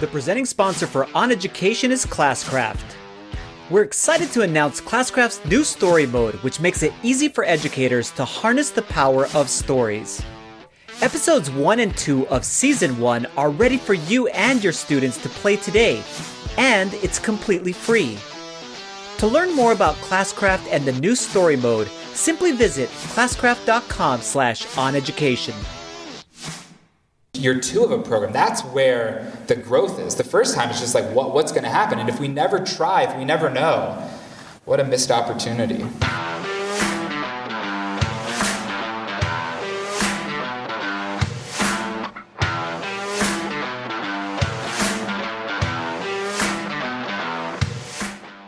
The presenting sponsor for OnEducation is Classcraft. We're excited to announce Classcraft's new story mode, which makes it easy for educators to harness the power of stories. Episodes 1 and 2 of Season 1 are ready for you and your students to play today, and it's completely free. To learn more about Classcraft and the new story mode, simply visit classcraft.com/oneducation. Year 2 of a program, that's where the growth is. The first time it's just like, what's going to happen? And if we never try, if we never know, what a missed opportunity.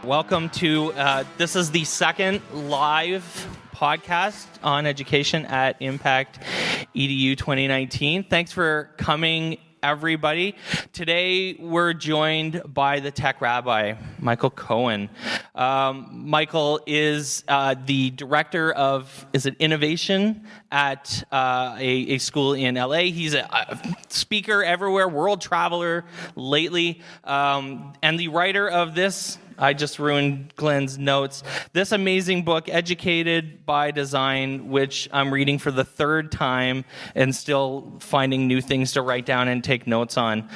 Welcome to, this is the second live podcast on education at Impact EDU 2019. Thanks for coming, everybody. Today, we're joined by the tech rabbi, Michael Cohen. Michael is the director of, innovation at a school in LA. He's a speaker everywhere, world traveler lately, and the writer of this, I just ruined Glen's notes, this amazing book, Educated by Design, which I'm reading for the third time and still finding new things to write down and take notes on.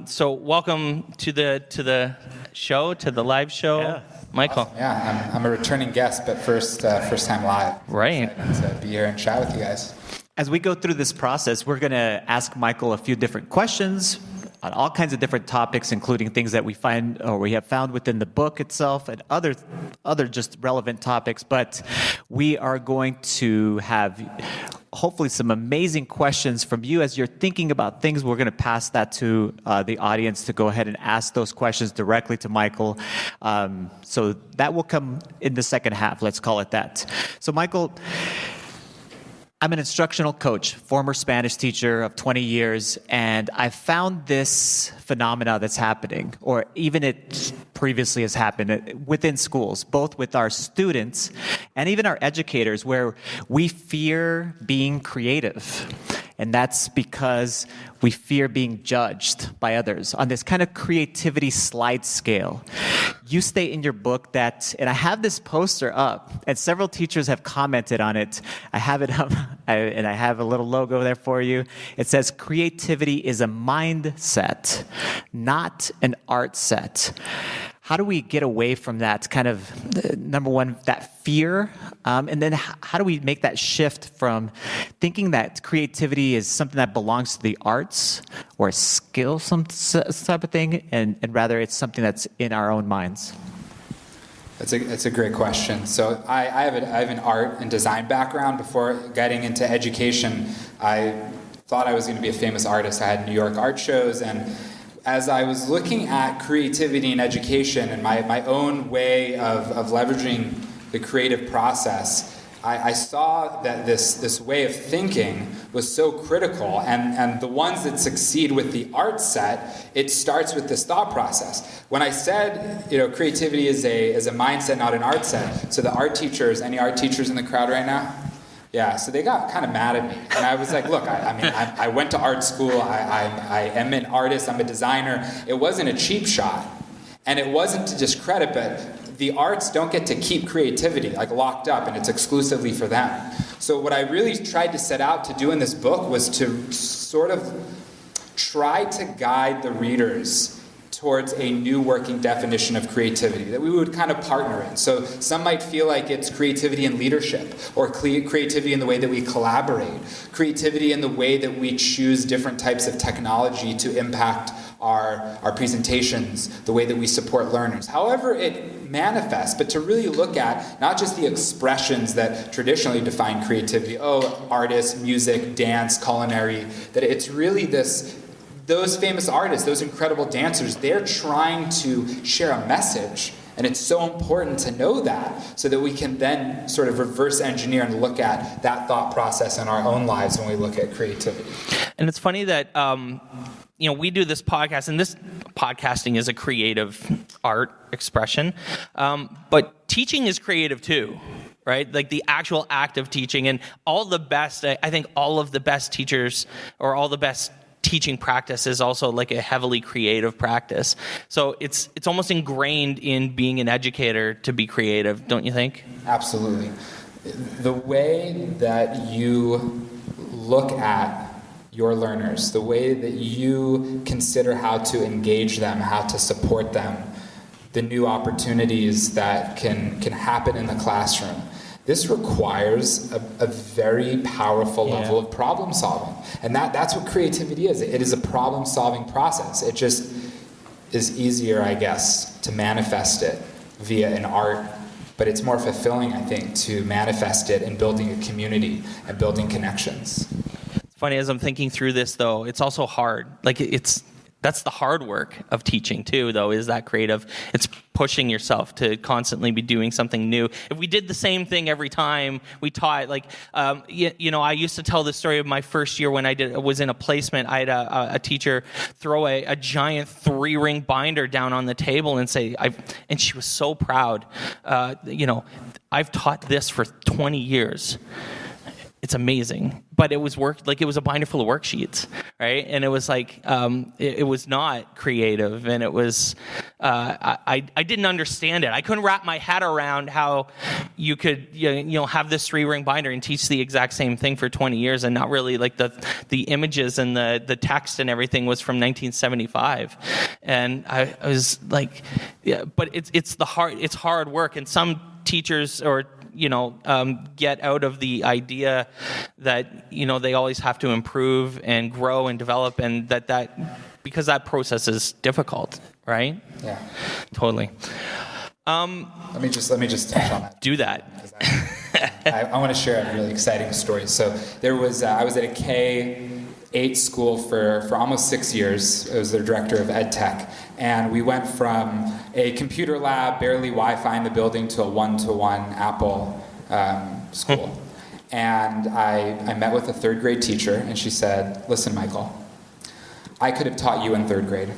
So welcome to the show, to the live show. Yeah. Michael. Awesome. Yeah, I'm a returning guest, but first time live. Right. To be here and chat with you guys. As we go through this process, we're going to ask Michael a few different questions on all kinds of different topics, including things that we find or we have found within the book itself and other just relevant topics. But we are going to have hopefully some amazing questions from you as you're thinking about things. We're going to pass that to the audience to go ahead and ask those questions directly to Michael. So that will come in the second half, let's call it that. So Michael, I'm an instructional coach, former Spanish teacher of 20 years, and I found this phenomena that's happening, or even it previously has happened within schools, both with our students and even our educators, where we fear being creative. And that's because we fear being judged by others on this kind of creativity slide scale. You state in your book that, and I have this poster up, and several teachers have commented on it. I have it up, and I have a little logo there for you. It says, creativity is a mindset, not an art set. How do we get away from that kind of, number one, that fear? And then how do we make that shift from thinking that creativity is something that belongs to the arts or a skill, some type of thing, and rather it's something that's in our own minds? That's a great question. So I have an art and design background. Before getting into education, I thought I was going to be a famous artist. I had New York art shows, and as I was looking at creativity in education and my own way of leveraging the creative process, I saw that this way of thinking was so critical, and the ones that succeed with the art set, it starts with this thought process. When I said, creativity is a mindset, not an art set, so the art teachers, any art teachers in the crowd right now? Yeah, so they got kind of mad at me. And I was like, look, I went to art school. I am an artist. I'm a designer. It wasn't a cheap shot. And it wasn't to discredit, but the arts don't get to keep creativity locked up, and it's exclusively for them. So what I really tried to set out to do in this book was to sort of try to guide the readers towards a new working definition of creativity that we would kind of partner in. So some might feel like it's creativity in leadership, or creativity in the way that we collaborate, creativity in the way that we choose different types of technology to impact our presentations, the way that we support learners. However it manifests, but to really look at not just the expressions that traditionally define creativity, artists, music, dance, culinary, that it's really those famous artists, those incredible dancers, they're trying to share a message. And it's so important to know that so that we can then sort of reverse engineer and look at that thought process in our own lives when we look at creativity. And it's funny that, we do this podcast, and this podcasting is a creative art expression, but teaching is creative too. Right? Like the actual act of teaching, and all the best, I think all of the best teachers or all the best teaching practice is also like a heavily creative practice. So it's almost ingrained in being an educator to be creative, don't you think? Absolutely. The way that you look at your learners, the way that you consider how to engage them, how to support them, the new opportunities that can happen in the classroom. This requires a very powerful level of problem solving. And that's what creativity is. It is a problem solving process. It just is easier, I guess, to manifest it via an art, but it's more fulfilling, I think, to manifest it in building a community and building connections. Funny, as I'm thinking through this, though, it's also hard. Like, that's the hard work of teaching, too, though, is that creative. It's pushing yourself to constantly be doing something new. If we did the same thing every time we taught, like, I used to tell the story of my first year when I was in a placement. I had a teacher throw a giant 3-ring binder down on the table and say, and she was so proud, I've taught this for 20 years. It's amazing, but it was it was a binder full of worksheets, right? And it was like it was not creative, and it was I didn't understand it. I couldn't wrap my head around how you could have this 3-ring binder and teach the exact same thing for 20 years, and not really like the images and the text and everything was from 1975, and I was like, yeah, but it's hard work, and some teachers get out of the idea that, they always have to improve and grow and develop, and that because that process is difficult, right? Yeah. Totally. Let me just touch on that. Do that. I want to share a really exciting story. So there was, I was at a K-8 school for almost 6 years. I was their director of ed tech. And we went from a computer lab, barely Wi-Fi in the building, to a one-to-one Apple school. And I met with a 3rd grade teacher, and she said, "Listen, Michael, I could have taught you in 3rd grade.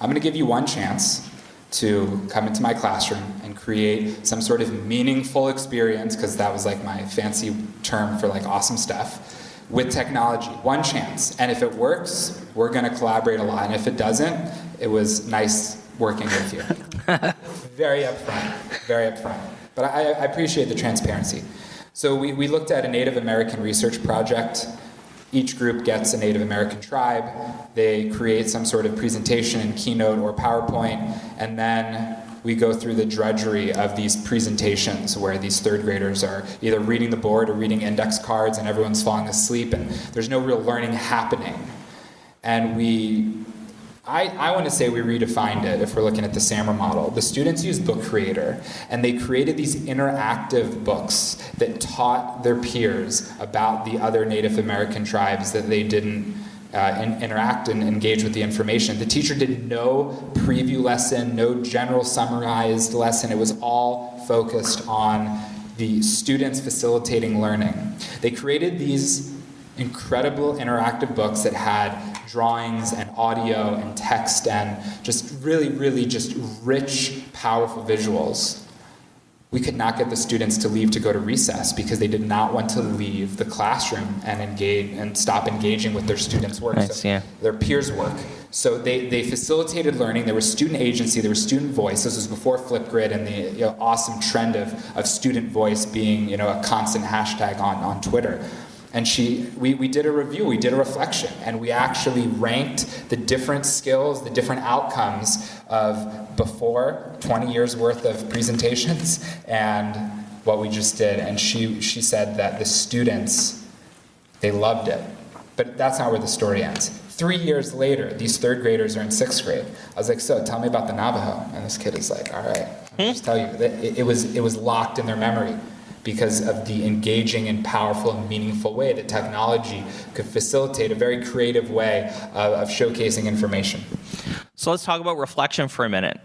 I'm going to give you one chance to come into my classroom and create some sort of meaningful experience," because that was like my fancy term for like awesome stuff, with technology. One chance. And if it works, we're going to collaborate a lot. And if it doesn't, it was nice working with you. Very upfront. But I appreciate the transparency. So we looked at a Native American research project. Each group gets a Native American tribe. They create some sort of presentation in Keynote or PowerPoint, and then we go through the drudgery of these presentations where these 3rd graders are either reading the board or reading index cards, and everyone's falling asleep, and there's no real learning happening. And I want to say we redefined it if we're looking at the SAMR model. The students used Book Creator, and they created these interactive books that taught their peers about the other Native American tribes that they didn't interact and engage with the information. The teacher did no preview lesson, no general summarized lesson. It was all focused on the students facilitating learning. They created these incredible interactive books that had drawings and audio and text and just really just rich, powerful visuals. We could not get the students to leave to go to recess because they did not want to leave the classroom and engage and stop engaging with their students' work, their peers' work. So they facilitated learning. There was student agency, there was student voice. This was before Flipgrid and the awesome trend of student voice being a constant hashtag on Twitter. And we did a review, we did a reflection, and we actually ranked the different skills, the different outcomes of before 20 years worth of presentations and what we just did. And she said that the students, they loved it. But that's not where the story ends. 3 years later, these 3rd graders are in 6th grade. I was like, "So tell me about the Navajo." And this kid is like, "All right, I'll just tell you." It was locked in their memory, because of the engaging and powerful and meaningful way that technology could facilitate a very creative way of showcasing information. So let's talk about reflection for a minute.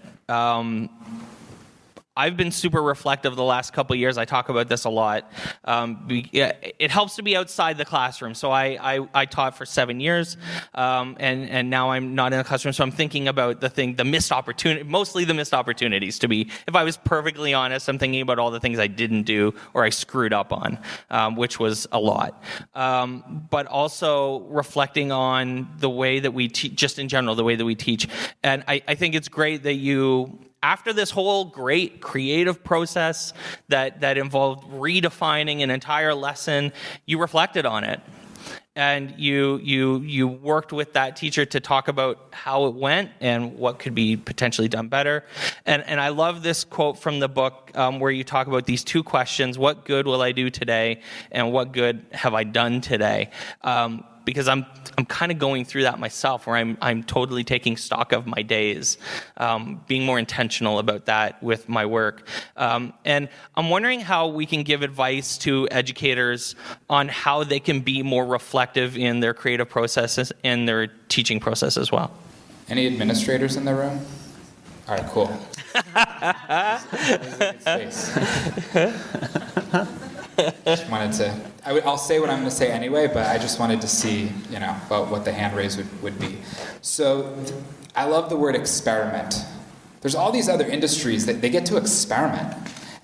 I've been super reflective the last couple of years. I talk about this a lot. It helps to be outside the classroom. So I taught for 7 years, and now I'm not in the classroom. So I'm thinking about the missed opportunity, mostly the missed opportunities. If I was perfectly honest, I'm thinking about all the things I didn't do or I screwed up on, which was a lot. But also reflecting on the way that we teach, just in general, the way that we teach. And I think it's great that you, after this whole great creative process that involved redefining an entire lesson, you reflected on it. And you worked with that teacher to talk about how it went and what could be potentially done better. And I love this quote from the book where you talk about these two questions: what good will I do today, and what good have I done today? Because I'm kind of going through that myself, where I'm totally taking stock of my days, being more intentional about that with my work. And I'm wondering how we can give advice to educators on how they can be more reflective in their creative processes and their teaching process as well. Any administrators in the room? All right, cool. Just wanted to. I'll say what I'm going to say anyway, but I just wanted to see, about what the hand raise would be. So, I love the word experiment. There's all these other industries that they get to experiment,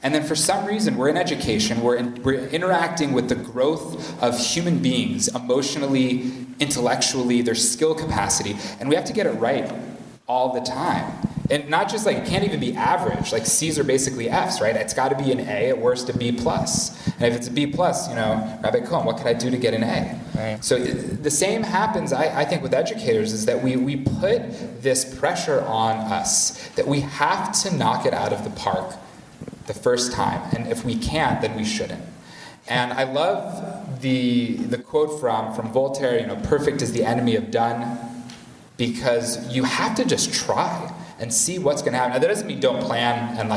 and then for some reason we're in education. We're interacting with the growth of human beings, emotionally, intellectually, their skill capacity, and we have to get it right all the time. And not just it can't even be average. C's are basically F's, right? It's got to be an A, at worst a B plus. And if it's a B plus, Rabbi Cohen, what could I do to get an A? Right. So the same happens, I think, with educators, is that we put this pressure on us that we have to knock it out of the park the first time. And if we can't, then we shouldn't. And I love the quote from Voltaire, perfect is the enemy of done, because you have to just try and see what's going to happen. Now, that doesn't mean don't plan and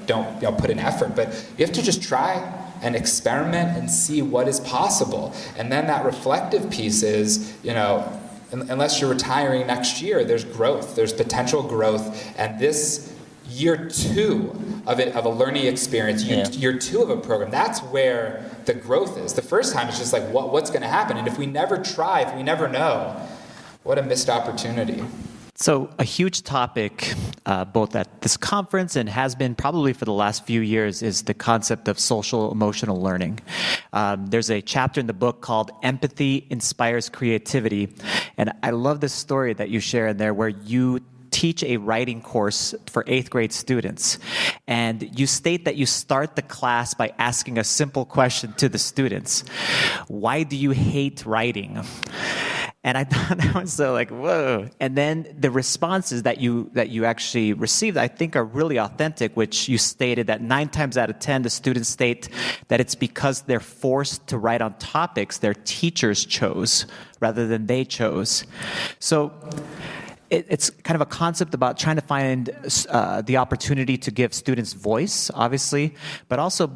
don't put in effort, but you have to just try and experiment and see what is possible. And then that reflective piece is, unless you're retiring next year, there's growth, there's potential growth, and this year 2 of a learning experience, year 2 of a program, that's where the growth is. The first time it's just what's going to happen, and if we never try, if we never know, what a missed opportunity. So a huge topic, both at this conference and has been probably for the last few years, is the concept of social emotional learning. There's a chapter in the book called Empathy Inspires Creativity. And I love this story that you share in there, where you teach a writing course for 8th grade students. And you state that you start the class by asking a simple question to the students: why do you hate writing? And I thought that was so whoa. And then the responses that you actually received, I think, are really authentic, which you stated that 9 times out of 10, the students state that it's because they're forced to write on topics their teachers chose rather than they chose. So it's kind of a concept about trying to find the opportunity to give students voice, obviously, but also,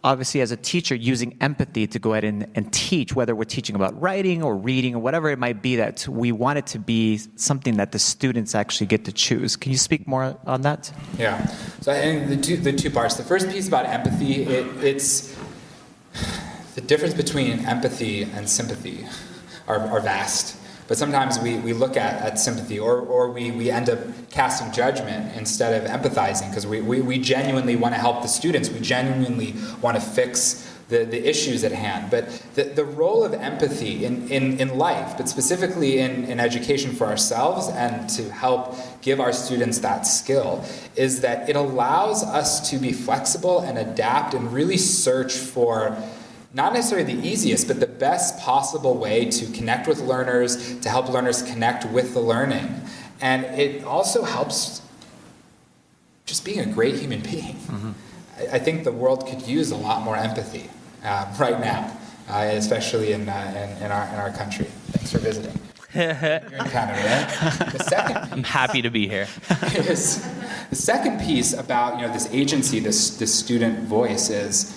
obviously, as a teacher, using empathy to go ahead and teach, whether we're teaching about writing or reading or whatever it might be, that we want it to be something that the students actually get to choose. Can you speak more on that? Yeah. So I think the two parts. The first piece about empathy, it's the difference between empathy and sympathy are vast. But sometimes we look at sympathy, or we end up casting judgment instead of empathizing, because we genuinely want to help the students. We genuinely want to fix the issues at hand. But the role of empathy in life, but specifically in education for ourselves and to help give our students that skill, is that it allows us to be flexible and adapt and really search for not necessarily the easiest, but the best possible way to connect with learners, to help learners connect with the learning. And it also helps just being a great human being. Mm-hmm. I think the world could use a lot more empathy right now, especially in our country. Thanks for visiting. You're in Canada, right? The second piece, I'm happy to be here. is the second piece about this agency, this student voice is,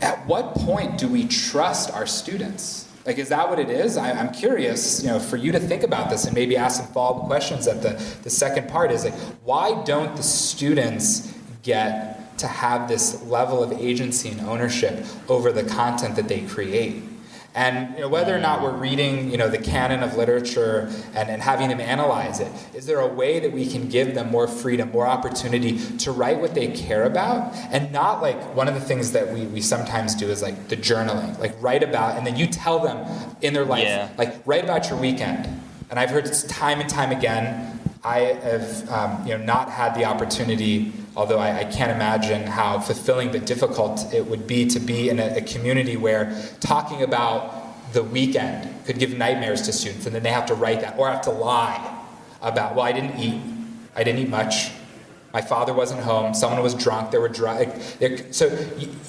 at what point do we trust our students? Like, is that what it is? I'm curious, for you to think about this and maybe ask some follow-up questions at the second part is like, why don't the students get to have this level of agency and ownership over the content that they create? And whether or not we're reading, the canon of literature and having them analyze it, is there a way that we can give them more freedom, more opportunity to write what they care about? And not like one of the things that we sometimes do is like the journaling, like write about, and then you tell them in their life, like write about your weekend. And I've heard time and time again, I have not had the opportunity, although I can't imagine how fulfilling but difficult it would be to be in a community where talking about the weekend could give nightmares to students, and then they have to write that or have to lie about, well, I didn't eat much, my father wasn't home, someone was drunk, they were drunk. So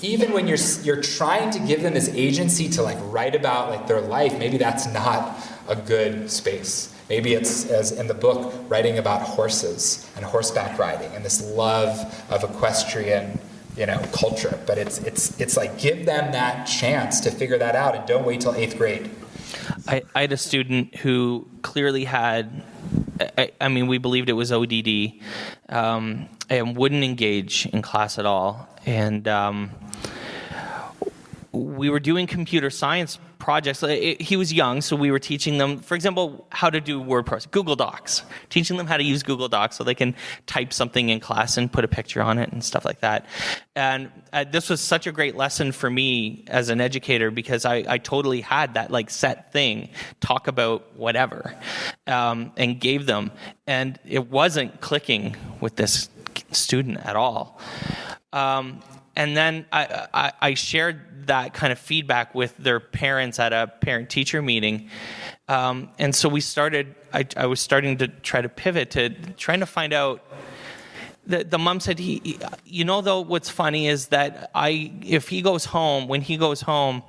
even when you're trying to give them this agency to like write about like their life, maybe that's not a good space. Maybe it's, as in the book, writing about horses and horseback riding and this love of equestrian, culture. But it's like, give them that chance to figure that out and don't wait till 8th grade. I had a student who clearly had, we believed it was ODD, and wouldn't engage in class at all. And we were doing computer science projects. He was young, so we were teaching them, for example, how to do word processing, Google Docs, teaching them how to use Google Docs so they can type something in class and put a picture on it and stuff like that. And this was such a great lesson for me as an educator because I totally had that like set thing, talk about whatever, and gave them. And it wasn't clicking with this student at all. And then I shared that kind of feedback with their parents at a parent-teacher meeting. And so I was starting to try to pivot to trying to find out. The mom said, though, what's funny is that when he goes home,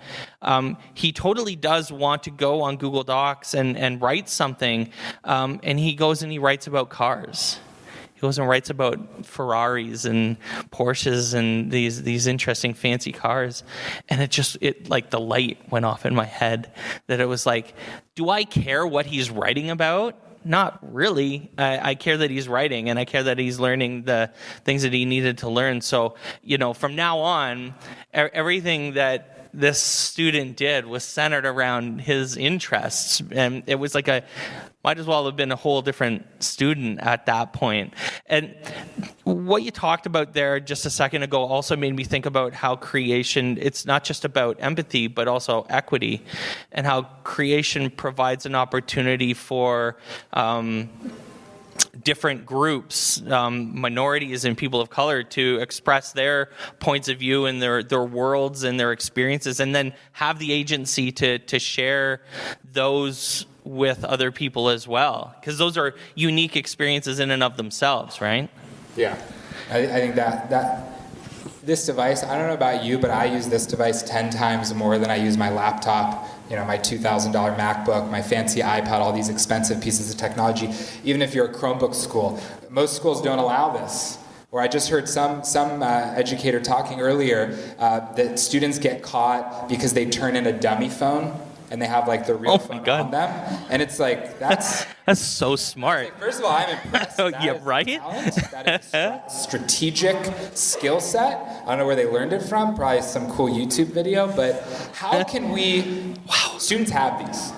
he totally does want to go on Google Docs and write something. And he goes and he writes about cars. He goes and writes about Ferraris and Porsches and these interesting fancy cars. And it like the light went off in my head that it was like, do I care what he's writing about? Not really. I care that he's writing and I care that he's learning the things that he needed to learn. So, from now on, everything that this student did was centered around his interests. And it was like might as well have been a whole different student at that point. And what you talked about there just a second ago also made me think about how creation, it's not just about empathy, but also equity, and how creation provides an opportunity for different groups, minorities and people of color, to express their points of view and their worlds and their experiences, and then have the agency to share those with other people as well, because those are unique experiences in and of themselves, right? Yeah, I think that this device, I don't know about you, but I use this device 10 times more than I use my laptop, my $2,000 MacBook, my fancy iPad, all these expensive pieces of technology. Even if you're a Chromebook school, most schools don't allow this. Or I just heard some educator talking earlier that students get caught because they turn in a dummy phone and they have like the real phone on them, and it's like that's so smart. Like, first of all, I'm impressed. Right? That is a strategic skill set. I don't know where they learned it from. Probably some cool YouTube video. But how can we? Wow, students have these.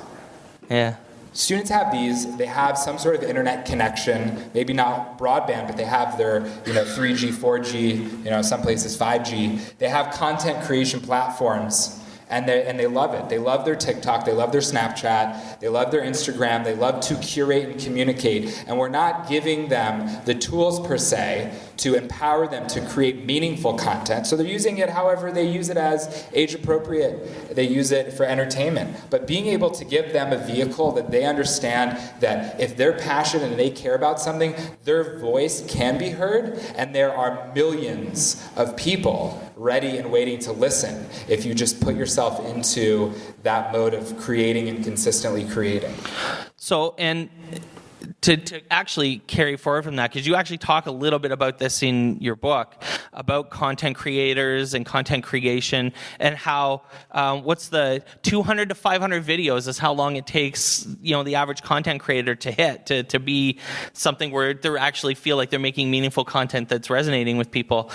Yeah. Students have these. They have some sort of internet connection. Maybe not broadband, but they have their 3G, 4G. Some places 5G. They have content creation platforms. And they love it. They love their TikTok. They love their Snapchat. They love their Instagram. They love to curate and communicate. And we're not giving them the tools per se to empower them to create meaningful content. So they're using it however they use it as age appropriate. They use it for entertainment. But being able to give them a vehicle that they understand that if they're passionate and they care about something, their voice can be heard. And there are millions of people ready and waiting to listen if you just put yourself into that mode of creating and consistently creating. So, and to actually carry forward from that, because you actually talk a little bit about this in your book, about content creators and content creation, and how what's the 200 to 500 videos is how long it takes, the average content creator to hit to be something where they actually feel like they're making meaningful content that's resonating with people.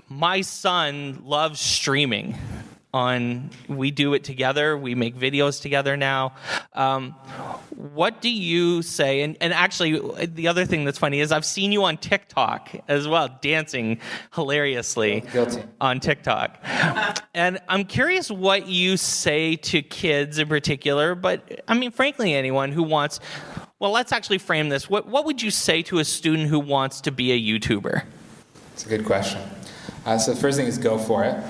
My son loves streaming. We do it together. We make videos together now. What do you say? And actually, the other thing that's funny is I've seen you on TikTok as well, dancing hilariously on TikTok. And I'm curious what you say to kids in particular, but I mean, frankly, anyone who wants. Well, let's actually frame this. What would you say to a student who wants to be a YouTuber? It's a good question. So the first thing is go for it.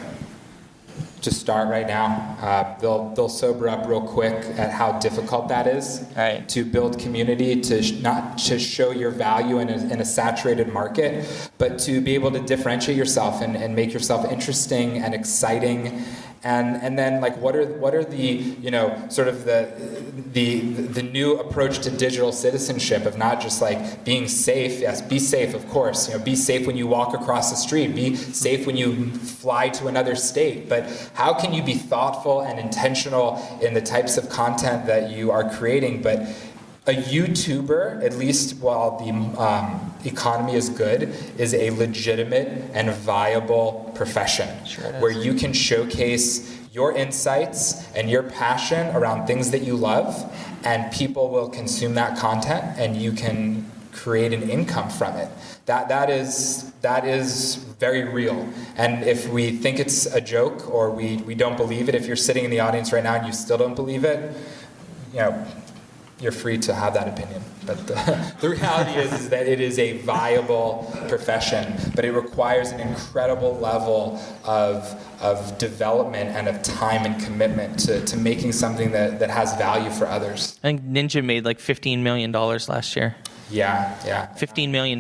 Just start right now. They'll sober up real quick at how difficult that is. Right. To build community, not to show your value in a saturated market, but to be able to differentiate yourself and make yourself interesting and exciting. And then like what are the sort of the new approach to digital citizenship of not just like being safe. Yes, be safe, of course. Be safe when you walk across the street. Be safe when you fly to another state. But how can you be thoughtful and intentional in the types of content that you are creating? But a YouTuber, at least while the economy is good, is a legitimate and viable profession. Sure it is. Where you can showcase your insights and your passion around things that you love, and people will consume that content, and you can create an income from it. That is very real. And if we think it's a joke or we don't believe it, if you're sitting in the audience right now and you still don't believe it, you're free to have that opinion. But the reality is that it is a viable profession, but it requires an incredible level of development and of time and commitment to making something that has value for others. I think Ninja made like $15 million last year. Yeah. $15 million.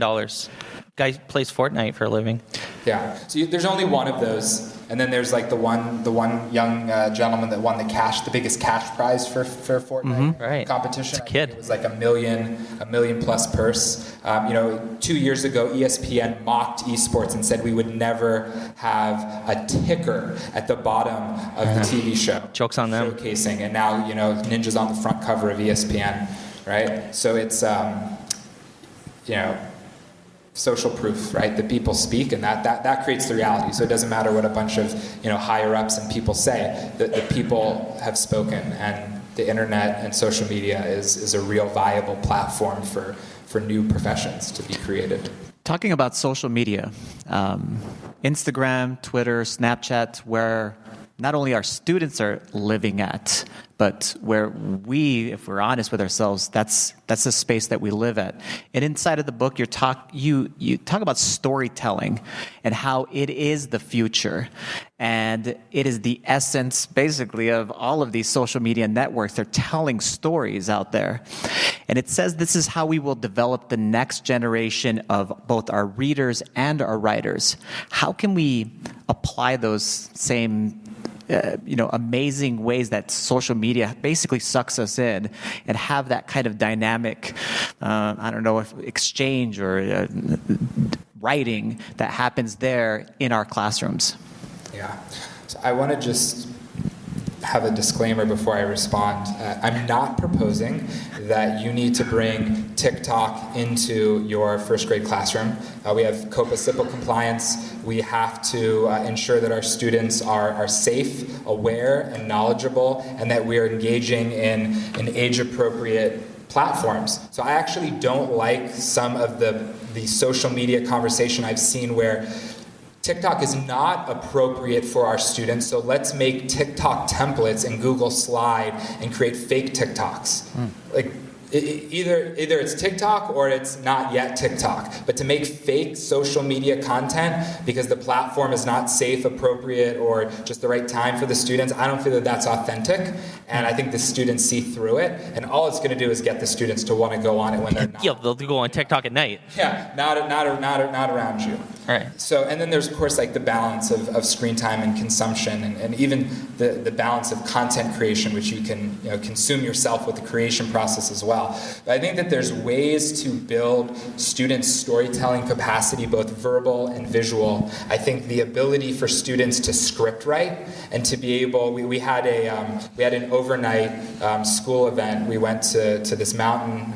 Guy plays Fortnite for a living. Yeah. So there's only one of those, and then there's like the one young gentleman that won the biggest cash prize for Fortnite competition. It's a kid. It was like a million plus purse. 2 years ago, ESPN mocked esports and said we would never have a ticker at the bottom of the TV show. Joke's on them. Showcasing, and now Ninja's on the front cover of ESPN, right? So it's social proof, right? That people speak, and that creates the reality. So it doesn't matter what a bunch of higher ups and people say. The people have spoken, and the internet and social media is a real viable platform for new professions to be created. Talking about social media, Instagram, Twitter, Snapchat, where not only our students are living at, but where we, if we're honest with ourselves, that's the space that we live at. And inside of the book, you talk about storytelling and how it is the future, and it is the essence, basically, of all of these social media networks. They're telling stories out there, and it says this is how we will develop the next generation of both our readers and our writers. How can we apply those same amazing ways that social media basically sucks us in, and have that kind of dynamic, exchange or writing that happens there in our classrooms? Yeah. So I want to just have a disclaimer before I respond. I'm not proposing that you need to bring TikTok into your first grade classroom. We have COPA-SIPL compliance. We have to ensure that our students are safe, aware, and knowledgeable, and that we are engaging in age-appropriate platforms. So I actually don't like some of the social media conversation I've seen where TikTok is not appropriate for our students, so let's make TikTok templates in Google Slide and create fake TikToks. Either it's TikTok or it's not yet TikTok. But to make fake social media content because the platform is not safe, appropriate, or just the right time for the students, I don't feel that that's authentic. And I think the students see through it, and all it's going to do is get the students to want to go on it when they're not. Yeah, they'll go on TikTok at night. Yeah, not around you. All right. So, and then there's, of course, like the balance of screen time and consumption, and even the balance of content creation, which you can consume yourself with the creation process as well. But I think that there's ways to build students' storytelling capacity, both verbal and visual. I think the ability for students to script write and to be able, we had an overnight school event. We went to this mountain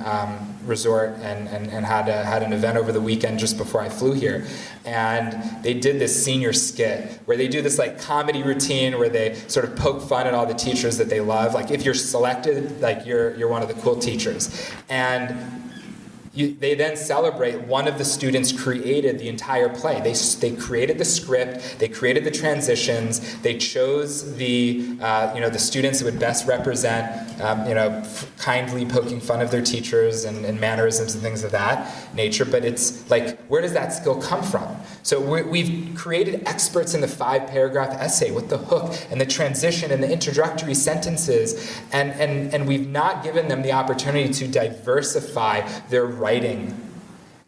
resort and had an event over the weekend just before I flew here, and they did this senior skit where they do this like comedy routine where they sort of poke fun at all the teachers that they love. Like if you're selected, like you're one of the cool teachers, and they then celebrate one of the students created the entire play. They created the script, they created the transitions, they chose the students that would best represent kindly poking fun of their teachers and mannerisms and things of that nature. But it's like, where does that skill come from? So we've created experts in the 5-paragraph essay with the hook and the transition and the introductory sentences, and we've not given them the opportunity to diversify their writing.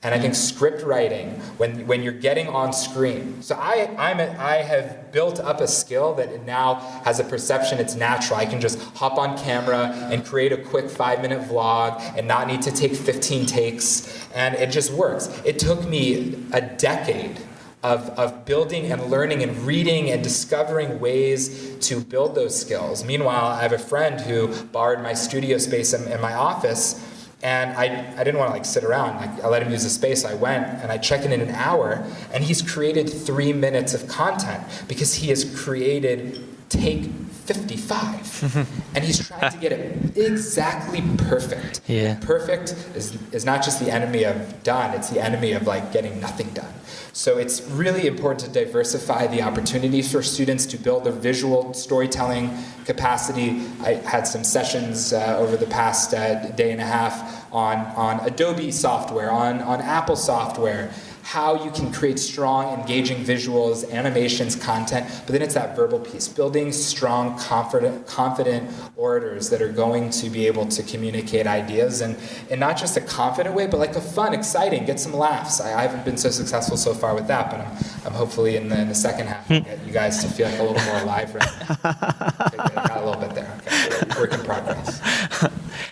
And I think script writing, when you're getting on screen. So I have built up a skill that now has a perception it's natural. I can just hop on camera and create a quick 5-minute vlog and not need to take 15 takes, and it just works. It took me a decade of building and learning and reading and discovering ways to build those skills. Meanwhile, I have a friend who borrowed my studio space in my office, and I didn't want to sit around. I let him use the space. I went and I checked in an hour, and he's created 3 minutes of content because he has created take 55. And he's trying to get it exactly perfect. Yeah. Perfect is not just the enemy of done, it's the enemy of getting nothing done. So it's really important to diversify the opportunities for students to build their visual storytelling capacity. I had some sessions over the past day and a half on Adobe software, on Apple software, how you can create strong, engaging visuals, animations, content, but then it's that verbal piece, building strong, confident orators that are going to be able to communicate ideas, and in not just a confident way, but a fun, exciting, get some laughs. I haven't been so successful so far with that, but I'm hopefully in the second half I'll get you guys to feel a little more alive right now. I got a little bit there. Okay. Work in progress.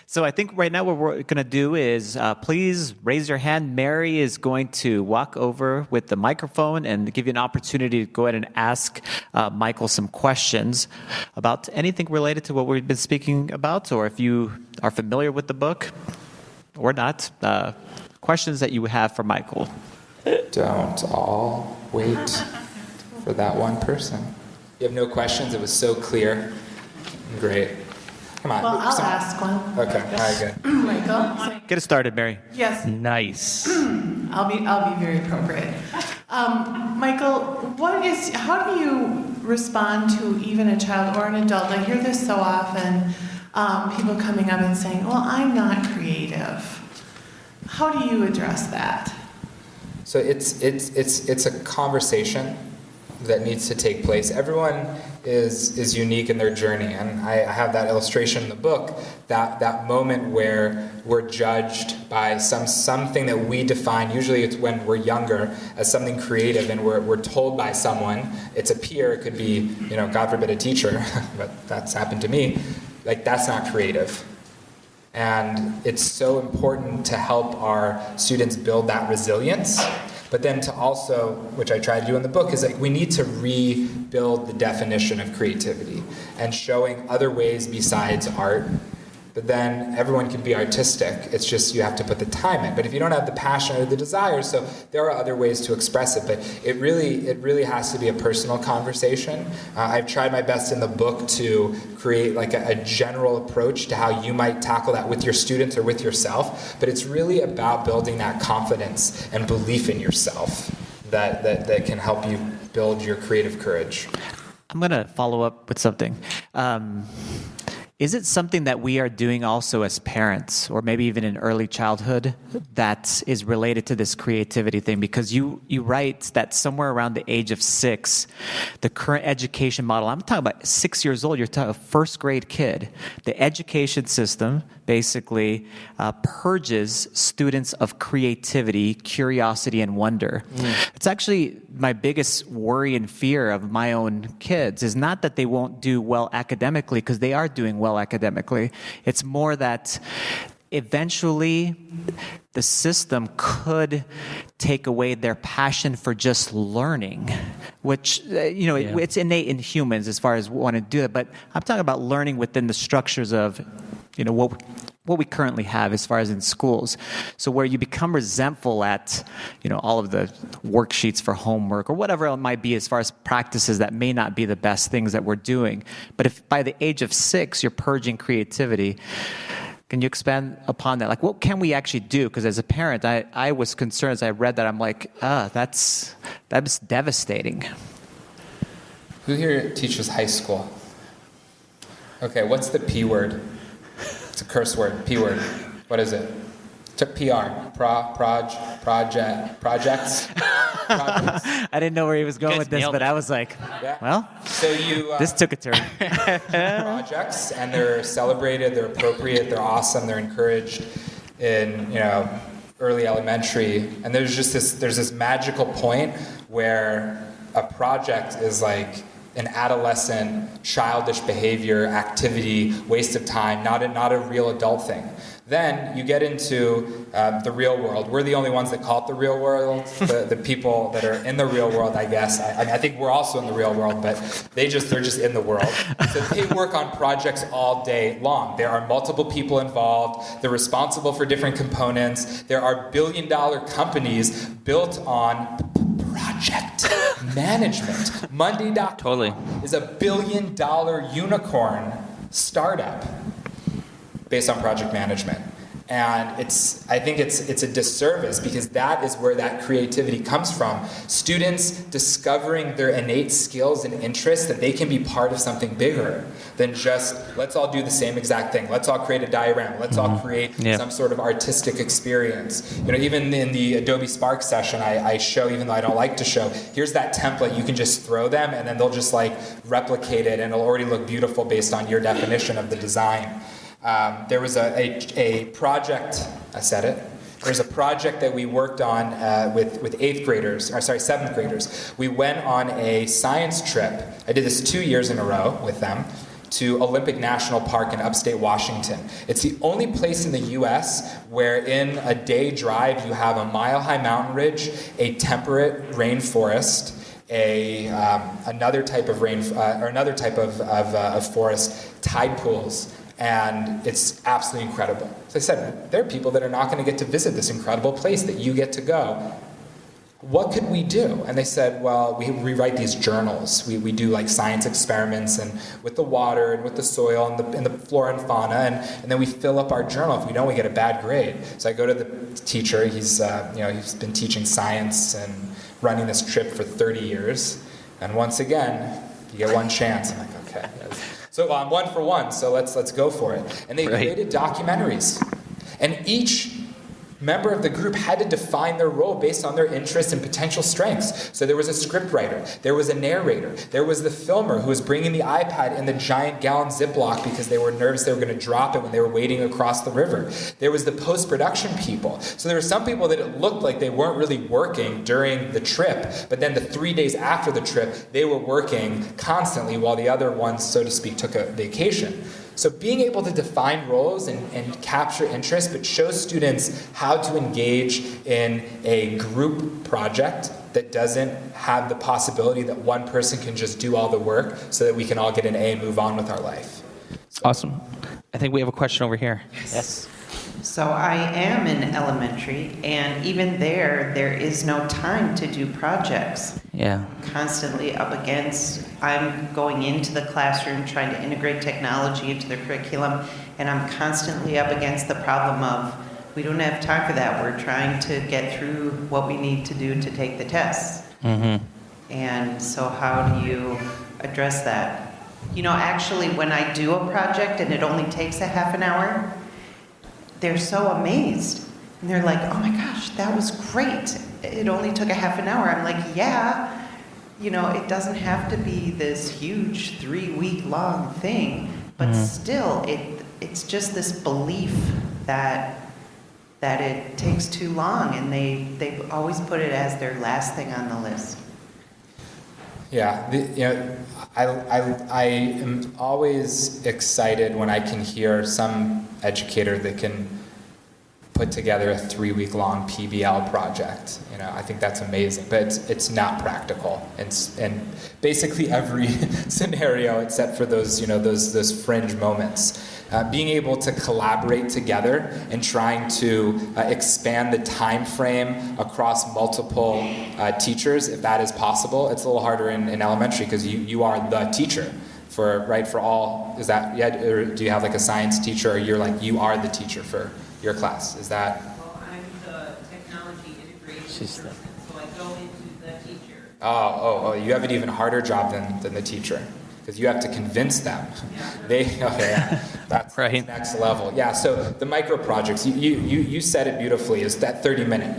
So I think right now what we're going to do is please raise your hand. Mary is going to walk over with the microphone and give you an opportunity to go ahead and ask Michael some questions about anything related to what we've been speaking about, or if you are familiar with the book or not, questions that you have for Michael. Don't all wait for that one person. You have no questions? It was so clear. Great. Come on. Well, I'll ask one. Okay. All right, good. Michael? Get it started, Mary. Yes, Nice. I'll be very appropriate. Michael, how do you respond to even a child or an adult? I hear this so often, people coming up and saying, well, I'm not creative. How do you address that? So it's a conversation that needs to take place. Everyone is unique in their journey, and I have that illustration in the book, that moment where we're judged by something that we define, usually it's when we're younger, as something creative, and we're told by someone, it's a peer, it could be, God forbid, a teacher, but that's happened to me, that's not creative. And it's so important to help our students build that resilience. But then to also, which I try to do in the book, is we need to rebuild the definition of creativity and showing other ways besides art. But then everyone can be artistic. It's just you have to put the time in. But if you don't have the passion or the desire, so there are other ways to express it. But it really has to be a personal conversation. I've tried my best in the book to create a general approach to how you might tackle that with your students or with yourself. But it's really about building that confidence and belief in yourself that can help you build your creative courage. I'm going to follow up with something. is it something that we are doing also as parents, or maybe even in early childhood, that is related to this creativity thing? Because you write that somewhere around the age of 6, the current education model, I'm talking about 6 years old, you're talking a first grade kid, the education system basically purges students of creativity, curiosity, and wonder. It's actually my biggest worry and fear of my own kids is not that they won't do well academically, because they are doing well academically. It's more that eventually the system could take away their passion for just learning, which, it's innate in humans as far as we want to do it. But I'm talking about learning within the structures of, what we currently have as far as in schools. So where you become resentful at, all of the worksheets for homework or whatever it might be as far as practices that may not be the best things that we're doing. But if by the age of 6, you're purging creativity, can you expand upon that? Like, what can we actually do? Because as a parent, I was concerned as I read that. I'm like, that's devastating. Who here teaches high school? Okay, what's the P word? It's a curse word, P word. What is it? PR, projects. Projects. I didn't know where he was going with this, but I was like, well, so this took a turn. Projects, and they're celebrated, they're appropriate, they're awesome, they're encouraged in, early elementary. And there's this magical point where a project is like an adolescent, childish behavior, activity, waste of time, not a real adult thing. Then you get into the real world. We're the only ones that call it the real world. The people that are in the real world, I guess. I think we're also in the real world, but they're just in the world. So they work on projects all day long. There are multiple people involved. They're responsible for different components. There are billion-dollar companies built on project management. Monday.com Totally. is a billion-dollar unicorn startup based on project management. And I think it's a disservice, because that is where that creativity comes from. Students discovering their innate skills and interests, that they can be part of something bigger than just, let's all do the same exact thing. Let's all create a diagram. Let's all create some sort of artistic experience. Even in the Adobe Spark session, I show, even though I don't like to show, here's that template. You can just throw them, and then they'll just replicate it, and it'll already look beautiful based on your definition of the design. There was a project, I said it, there's a project that we worked on with 7th graders. We went on a science trip. I did this 2 years in a row with them, to Olympic National Park in upstate Washington. It's the only place in the U.S. where in a day drive you have a mile-high mountain ridge, a temperate rainforest, another type of forest, tide pools. And it's absolutely incredible. So I said, there are people that are not going to get to visit this incredible place that you get to go. What could we do? And they said, well, we rewrite these journals. We do science experiments and with the water and with the soil and the flora and fauna, and then we fill up our journal. If we don't, we get a bad grade. So I go to the teacher. He's been teaching science and running this trip for 30 years. And once again, you get one chance. I'm like, okay. So I'm 1 for 1, so let's go for it. And they created documentaries. And each member of the group had to define their role based on their interests and potential strengths. So there was a script writer, there was a narrator, there was the filmer who was bringing the iPad in the giant gallon Ziploc because they were nervous they were going to drop it when they were wading across the river. There was the post-production people. So there were some people that it looked like they weren't really working during the trip, but then the 3 days after the trip, they were working constantly while the other ones, so to speak, took a vacation. So being able to define roles and capture interest, but show students how to engage in a group project that doesn't have the possibility that one person can just do all the work so that we can all get an A and move on with our life. Awesome. I think we have a question over here. Yes. So I am in elementary, and even there is no time to do projects. Yeah. Constantly up against, I'm going into the classroom trying to integrate technology into the curriculum, and I'm constantly up against the problem of, we don't have time for that. We're trying to get through what we need to do to take the tests. Mm-hmm. And so how do you address that? Actually, when I do a project and it only takes a half an hour, they're so amazed. And they're like, oh my gosh, that was great. It only took a half an hour. I'm like, yeah, it doesn't have to be this huge 3-week long thing, but still, it's just this belief that it takes too long, and they always put it as their last thing on the list. Yeah, I am always excited when I can hear some educator that can put together a 3-week-long PBL project. I think that's amazing, but it's not practical. And basically every scenario, except for those those fringe moments. Being able to collaborate together and trying to expand the time frame across multiple teachers, if that is possible. It's a little harder in elementary because you are the teacher for all. Is that, yeah, or do you have like a science teacher, or you are the teacher for your class? Is that? Well, I'm the technology integration person, so I go into the teacher. Oh, you have an even harder job than the teacher, because you have to convince them. That's right. Next level. Yeah, so the micro projects, you said it beautifully, is that 30-minute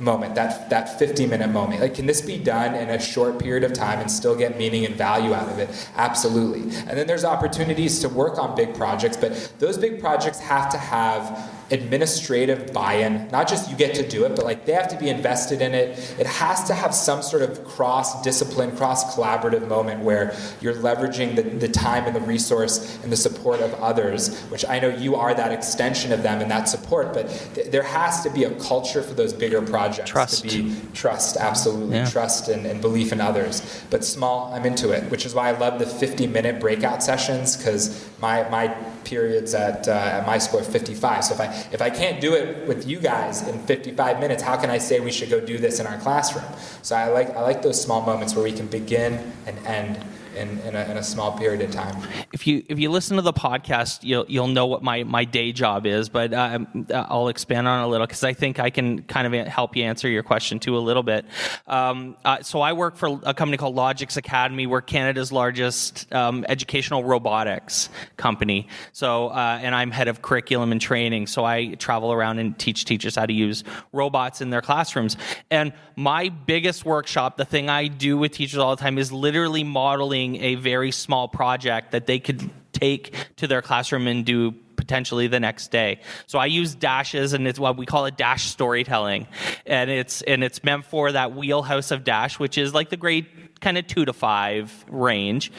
moment, that 50-minute moment. Like, can this be done in a short period of time and still get meaning and value out of it? Absolutely. And then there's opportunities to work on big projects, but those big projects have to have administrative buy-in. Not just you get to do it, but they have to be invested in it. It has to have some sort of cross-discipline, cross-collaborative moment where you're leveraging the time and the resource and the support of others, which I know you are that extension of them and that support, but there has to be a culture for those bigger projects. Trust. To be trust, absolutely. Yeah. Trust and belief in others. But small, I'm into it, which is why I love the 50-minute breakout sessions, because my periods at my school are 55. So if I can't do it with you guys in 55 minutes, how can I say we should go do this in our classroom? So I like those small moments where we can begin and end in a small period of time. If you listen to the podcast, you'll know what my day job is, but I'll expand on it a little because I think I can kind of help you answer your question too a little bit. So I work for a company called Logix Academy. We're Canada's largest educational robotics company. So and I'm head of curriculum and training. So I travel around and teach teachers how to use robots in their classrooms. And my biggest workshop, the thing I do with teachers all the time, is literally modeling a very small project that they could take to their classroom and do potentially the next day. So I use dashes, and it's what we call it dash storytelling, and it's meant for that wheelhouse of dash, which is like the grade kind of 2 to 5 range,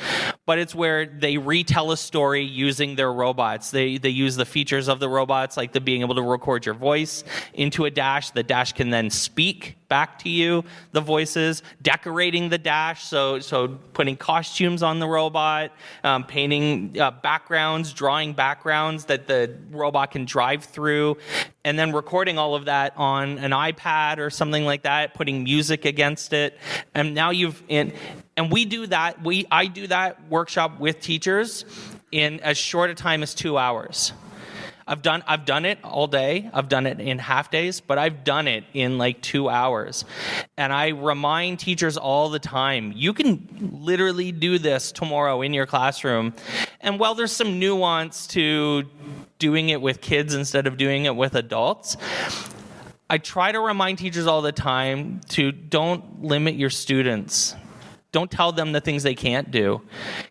but it's where they retell a story using their robots. They use the features of the robots, like the being able to record your voice into a dash. The dash can then speak back to you, the voices, decorating the dash, so putting costumes on the robot, painting backgrounds, drawing backgrounds that the robot can drive through, and then recording all of that on an iPad or something like that, putting music against it. And now and we do that. I do that workshop with teachers in as short a time as 2 hours. I've done it all day. I've done it in half days, but I've done it in like 2 hours. And I remind teachers all the time, you can literally do this tomorrow in your classroom. And while there's some nuance to doing it with kids instead of doing it with adults, I try to remind teachers all the time to don't limit your students. Don't tell them the things they can't do.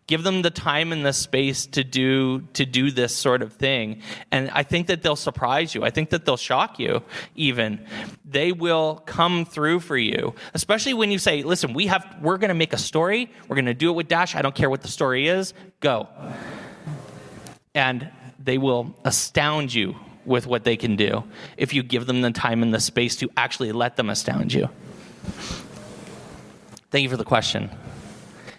Give them the time and the space to do this sort of thing. And I think that they'll surprise you. I think that they'll shock you even. They will come through for you. Especially when you say, listen, we're going to make a story. We're going to do it with Dash. I don't care what the story is. Go. And they will astound you with what they can do if you give them the time and the space to actually let them astound you. Thank you for the question.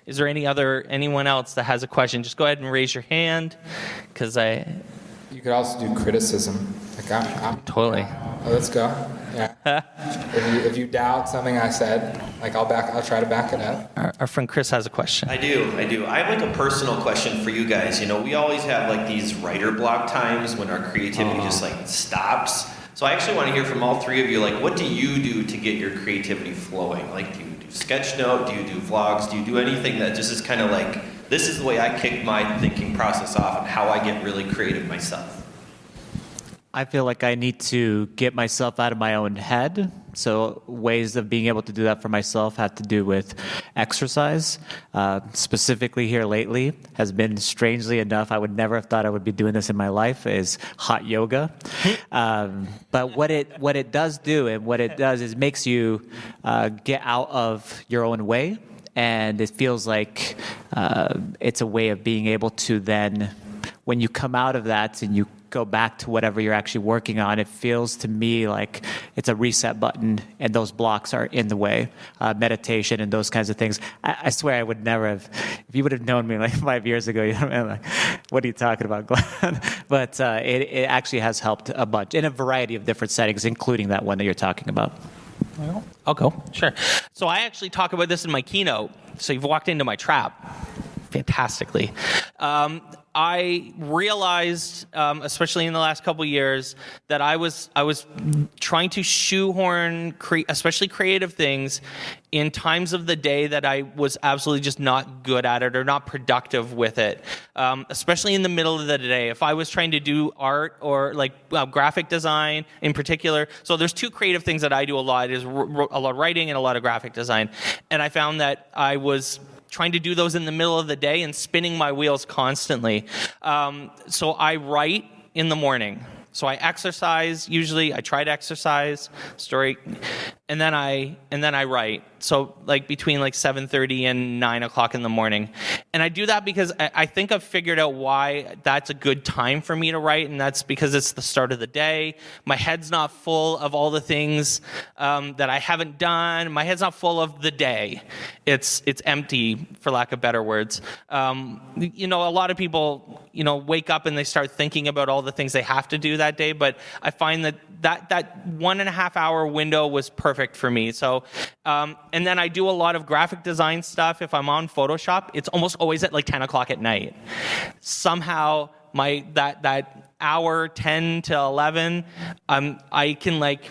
Is there anyone else that has a question? Just go ahead and raise your hand, because You could also do criticism. Like I'm totally. Let's go. Yeah. if you doubt something I said, I'll try to back it up. Our friend Chris has a question. I do. I have like a personal question for you guys. We always have like these writer block times when our creativity just like stops. So I actually want to hear from all three of you, like, what do you do to get your creativity flowing? Like, do you do sketch note? Do you do vlogs? Do you do anything that just is kind of like this is the way I kick my thinking process off and how I get really creative myself. I feel like I need to get myself out of my own head. So ways of being able to do that for myself have to do with exercise. Specifically here lately has been, strangely enough, I would never have thought I would be doing this in my life, is hot yoga. But what it does do, and what it does is makes you get out of your own way. And it feels like it's a way of being able to then, when you come out of that and you go back to whatever you're actually working on, it feels to me like it's a reset button and those blocks are in the way. Meditation and those kinds of things. I swear I would never have, if you would have known me like 5 years ago, you'd have been like, what are you talking about, Glenn? But it actually has helped a bunch in a variety of different settings, including that one that you're talking about. Well, I'll go. Sure. So I actually talk about this in my keynote. So you've walked into my trap fantastically. I realized, especially in the last couple of years, that I was trying to shoehorn, especially creative things, in times of the day that I was absolutely just not good at it or not productive with it. Especially in the middle of the day, if I was trying to do art or like graphic design in particular. So there's two creative things that I do a lot: is a lot of writing and a lot of graphic design. And I found that I was trying to do those in the middle of the day and spinning my wheels constantly. So I write in the morning. So I exercise, usually I try to exercise, and then I write. So like between like 7:30 and 9 o'clock in the morning. And I do that because I think I've figured out why that's a good time for me to write, and that's because it's the start of the day. My head's not full of all the things that I haven't done. My head's not full of the day. It's empty, for lack of better words. A lot of people, wake up and they start thinking about all the things they have to do that day, but I find that 1.5 hour window was perfect for me. So, and then I do a lot of graphic design stuff. If I'm on Photoshop, it's almost always at like 10 o'clock at night. Somehow that hour, 10 to 11, I can like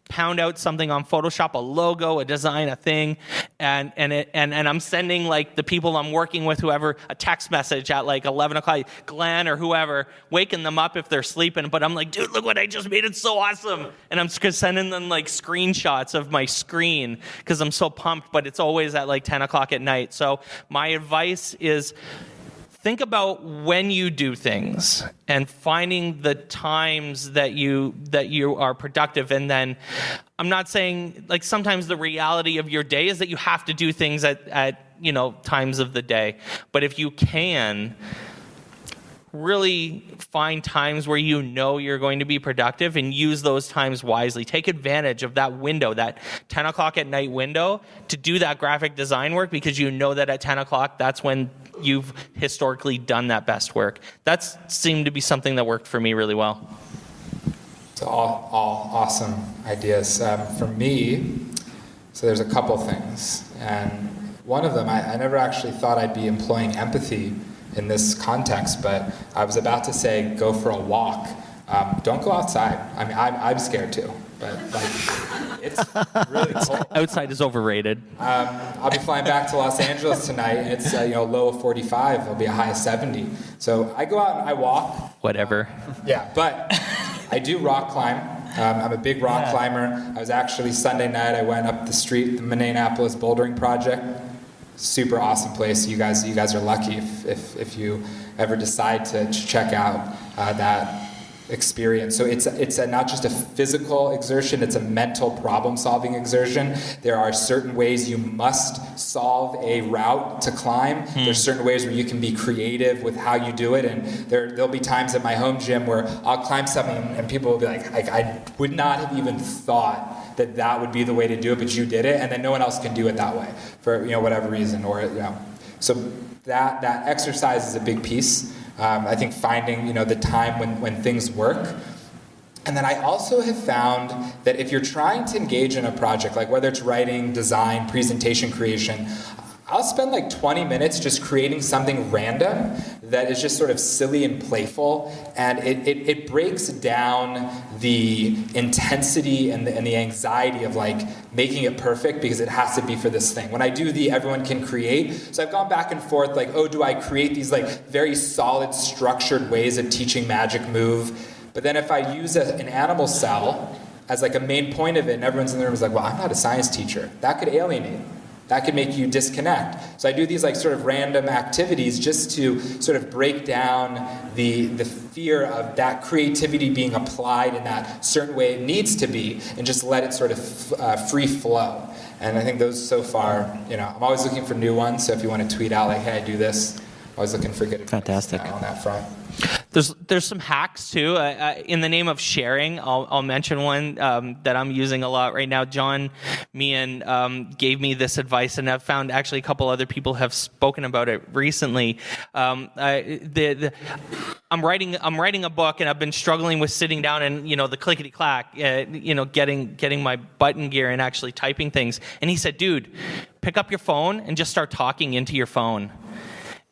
pound out something on Photoshop, a logo, a design, a thing, and I'm sending like the people I'm working with, whoever, a text message at like 11 o'clock, Glen or whoever, waking them up if they're sleeping. But I'm like, dude, look what I just made. It's so awesome. And I'm just sending them like screenshots of my screen because I'm so pumped, but it's always at like 10 o'clock at night. So my advice is, think about when you do things and finding the times that you are productive. And then I'm not saying, like, sometimes the reality of your day is that you have to do things at times of the day. But if you can really find times where you're going to be productive and use those times wisely. Take advantage of that window, that 10 o'clock at night window, to do that graphic design work, because that at 10 o'clock, that's when you've historically done that best work. That seemed to be something that worked for me really well. So all awesome ideas. For me, so there's a couple things. And one of them, I never actually thought I'd be employing empathy in this context, but I was about to say go for a walk. Don't go outside. I mean, I'm scared too, but like, it's really cold. Outside is overrated. I'll be flying back to Los Angeles tonight, and it's low of 45. It'll be a high of 70. So I go out and I walk. Whatever. Yeah, but I do rock climb. I'm a big rock climber. I was actually, Sunday night, I went up the street, the Minneapolis Bouldering Project. Super awesome place. You guys are lucky if you ever decide to check out that experience. So it's not just a physical exertion, it's a mental problem-solving exertion. There are certain ways you must solve a route to climb. There's certain ways where you can be creative with how you do it, and there'll be times at my home gym where I'll climb something and people will be like, I would not have even thought that would be the way to do it, but you did it, and then no one else can do it that way for whatever reason, or so that exercise is a big piece. I think finding the time when things work. And then I also have found that if you're trying to engage in a project, like whether it's writing, design, presentation creation, I'll spend like 20 minutes just creating something random that is just sort of silly and playful, and it breaks down the intensity and the anxiety of like making it perfect because it has to be for this thing. When I do the everyone can create, so I've gone back and forth like, oh, do I create these like very solid structured ways of teaching magic move? But then if I use an animal cell as like a main point of it, and everyone's in the room is like, well, I'm not a science teacher. That could alienate. That could make you disconnect. So I do these like sort of random activities just to sort of break down the fear of that creativity being applied in that certain way it needs to be, and just let it sort of free flow. And I think those so far, I'm always looking for new ones. So if you want to tweet out like, hey, I do this, always looking for good advice. Fantastic. On that front. There's some hacks too. In the name of sharing, I'll mention one that I'm using a lot right now. John Meehan gave me this advice, and I've found actually a couple other people have spoken about it recently. I'm writing a book, and I've been struggling with sitting down and the clickety clack, getting my button gear and actually typing things. And he said, "Dude, pick up your phone and just start talking into your phone."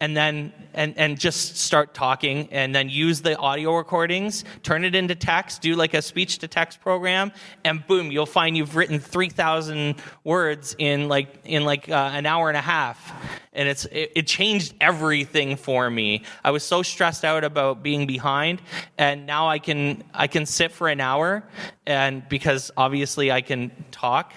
And then and just start talking, and then use the audio recordings, turn it into text, do like a speech to text program, and boom, you'll find you've written 3,000 words in an hour and a half. And it changed everything for me. I was so stressed out about being behind, and now I can sit for an hour, and because obviously I can talk,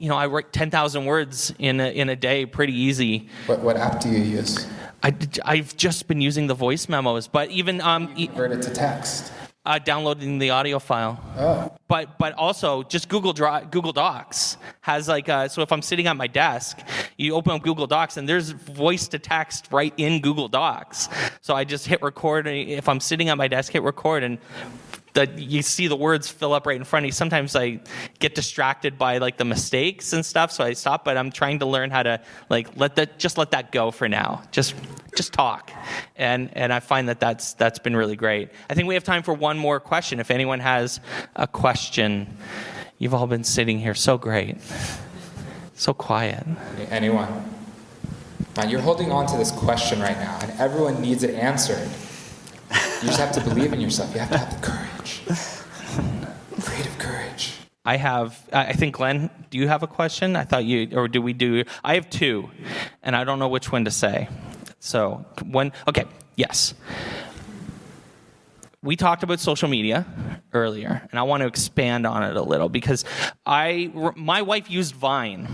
I write 10,000 words in a day, pretty easy. What app do you use? I've just been using the voice memos, but even convert it to text. Downloading the audio file. Oh. But also just Google Docs has so if I'm sitting at my desk, you open up Google Docs and there's voice to text right in Google Docs. So I just hit record. If I'm sitting at my desk, hit record, and you see the words fill up right in front of you. Sometimes I get distracted by the mistakes and stuff, so I stop. But I'm trying to learn how to let that go for now. Just talk, and I find that's been really great. I think we have time for one more question. If anyone has a question, you've all been sitting here so great, so quiet. Anyone? Man, you're holding on to this question right now, and everyone needs it answered. You just have to believe in yourself. You have to have the courage. Creative courage. I think, Glen, do you have a question? I thought I have two, and I don't know which one to say. So, yes. We talked about social media earlier, and I want to expand on it a little because my wife used Vine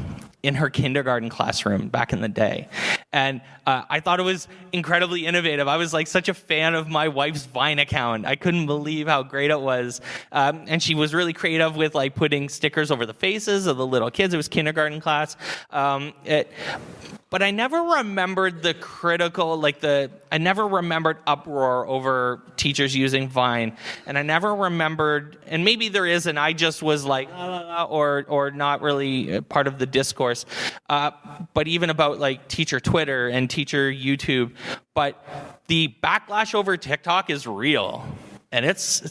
in her kindergarten classroom back in the day. And I thought it was incredibly innovative. I was such a fan of my wife's Vine account. I couldn't believe how great it was. And she was really creative with putting stickers over the faces of the little kids. It was kindergarten class. But I never remembered the critical, I never remembered uproar over teachers using Vine. And I never remembered, and maybe there is, and I just was or not really part of the discourse. But even about teacher Twitter and teacher YouTube. But the backlash over TikTok is real. And it's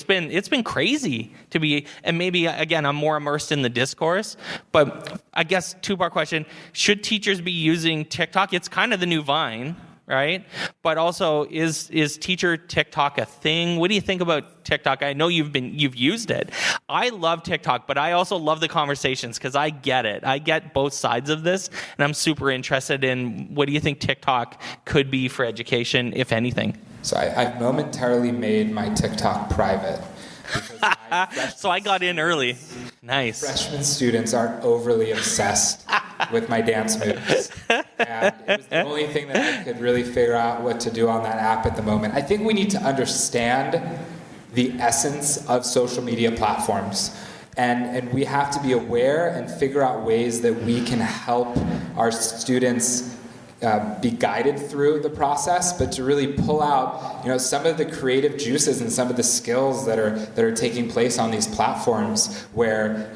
been crazy to be, and maybe again I'm more immersed in the discourse. But I guess two-part question: should teachers be using TikTok? It's kind of the new Vine, right? But also, is teacher TikTok a thing? What do you think about TikTok? I know you've used it. I love TikTok, but I also love the conversations because I get it. I get both sides of this, and I'm super interested in what do you think TikTok could be for education, if anything. So I've momentarily made my TikTok private. So I got in early. Nice. Freshman students are overly obsessed with my dance moves. And it was the only thing that I could really figure out what to do on that app at the moment. I think we need to understand the essence of social media platforms. And we have to be aware and figure out ways that we can help our students be guided through the process, but to really pull out, some of the creative juices and some of the skills that are taking place on these platforms, where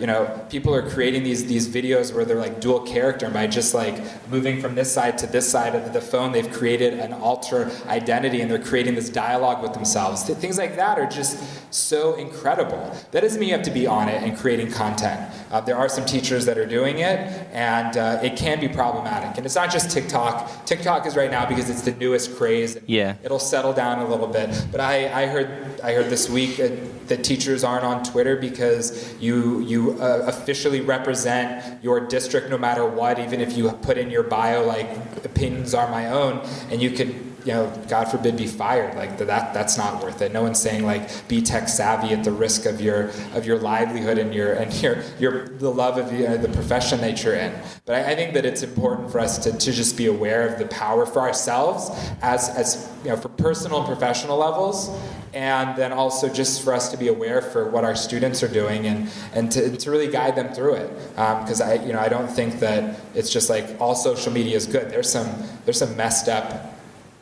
people are creating these videos where they're like dual character, and by just like moving from this side to this side of the phone, they've created an alter identity, and they're creating this dialogue with themselves. Things like that are just so incredible. That doesn't mean you have to be on it and creating content. There are some teachers that are doing it, and it can be problematic. And it's not just TikTok. TikTok is right now because it's the newest craze. Yeah. It'll settle down a little bit. But I heard this week that teachers aren't on Twitter because you officially represent your district no matter what, even if you put in your bio like opinions are my own, and you could, God forbid, be fired. Like that's not worth it. No one's saying like be tech savvy at the risk of your livelihood and the love of the profession that you're in. But I think that it's important for us to just be aware of the power for ourselves as for personal and professional levels, and then also just for us to be aware for what our students are doing and to really guide them through it. Because I don't think that it's just like all social media is good. There's some messed up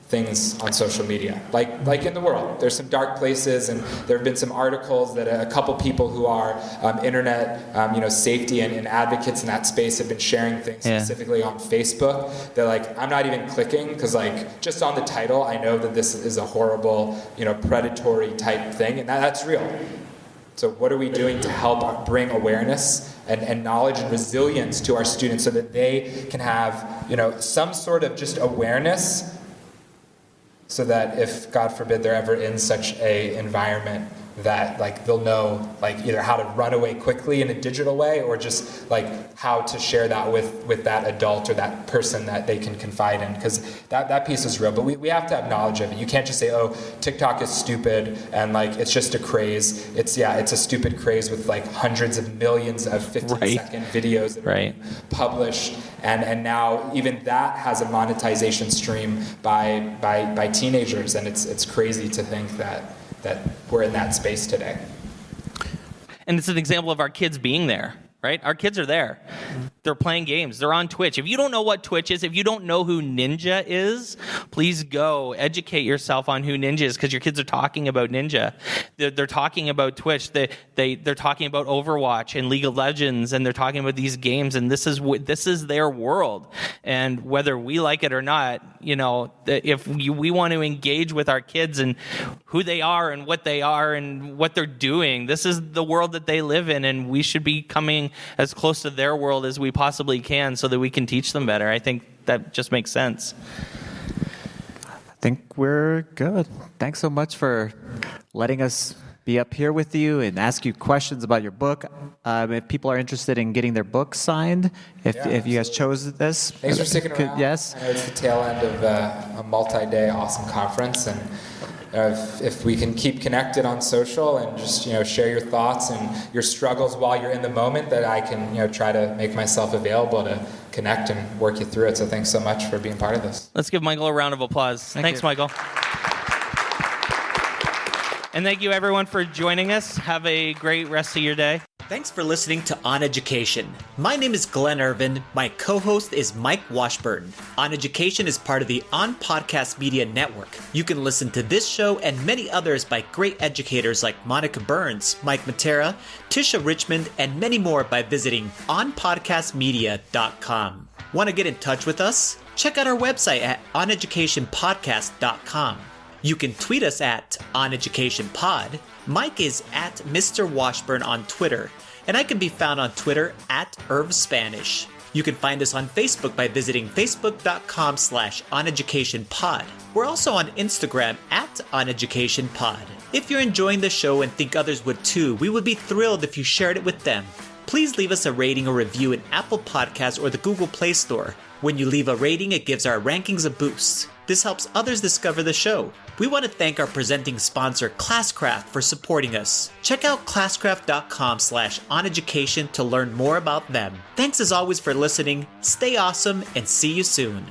things on social media, like in the world. There's some dark places, and there have been some articles that a couple people who are internet safety and advocates in that space have been sharing things specifically on Facebook. They're like, I'm not even clicking because like just on the title I know that this is a horrible predatory type thing, and that's real. So what are we doing to help bring awareness and knowledge and resilience to our students so that they can have some sort of just awareness, so that if, God forbid, they're ever in such a environment, that like they'll know like either how to run away quickly in a digital way, or just like how to share that with that adult or that person that they can confide in, because that piece is real. But we have to have knowledge of it. You can't just say, oh, TikTok is stupid and like it's just a craze. It's a stupid craze with like hundreds of millions of 15-second videos that are being published, and now even that has a monetization stream by teenagers, and it's crazy to think that we're in that space today. And it's an example of our kids being there, right? Our kids are there. They're playing games. They're on Twitch. If you don't know what Twitch is, if you don't know who Ninja is, please go educate yourself on who Ninja is, because your kids are talking about Ninja. They're talking about Twitch. They're talking about Overwatch and League of Legends, and they're talking about these games, and this is their world. And whether we like it or not, if we want to engage with our kids and who they are and what they're doing, this is the world that they live in, and we should be coming as close to their world as we possibly can so that we can teach them better. I think that just makes sense. I think we're good. Thanks so much for letting us be up here with you and ask you questions about your book. If people are interested in getting their book signed, if you guys chose this. Thanks for sticking around. Yes. I know it's the tail end of a multi-day awesome conference, and if we can keep connected on social and just share your thoughts and your struggles while you're in the moment, that I can try to make myself available to connect and work you through it. So thanks so much for being part of this. Let's give Michael a round of applause. Thanks, Michael. And thank you, everyone, for joining us. Have a great rest of your day. Thanks for listening to OnEducation. My name is Glen Irvin. My co-host is Mike Washburn. OnEducation is part of the On Podcast Media Network. You can listen to this show and many others by great educators like Monica Burns, Mike Matera, Tisha Richmond, and many more by visiting onpodcastmedia.com. Want to get in touch with us? Check out our website at oneducationpodcast.com. You can tweet us at OnEducationPod. Mike is at Mr. Washburn on Twitter, and I can be found on Twitter at IrvSpanish. You can find us on Facebook by visiting facebook.com/OnEducationPod. We're also on Instagram at OnEducationPod. If you're enjoying the show and think others would too, we would be thrilled if you shared it with them. Please leave us a rating or review in Apple Podcasts or the Google Play Store. When you leave a rating, it gives our rankings a boost. This helps others discover the show. We want to thank our presenting sponsor, Classcraft, for supporting us. Check out classcraft.com/OnEducation to learn more about them. Thanks as always for listening. Stay awesome and see you soon.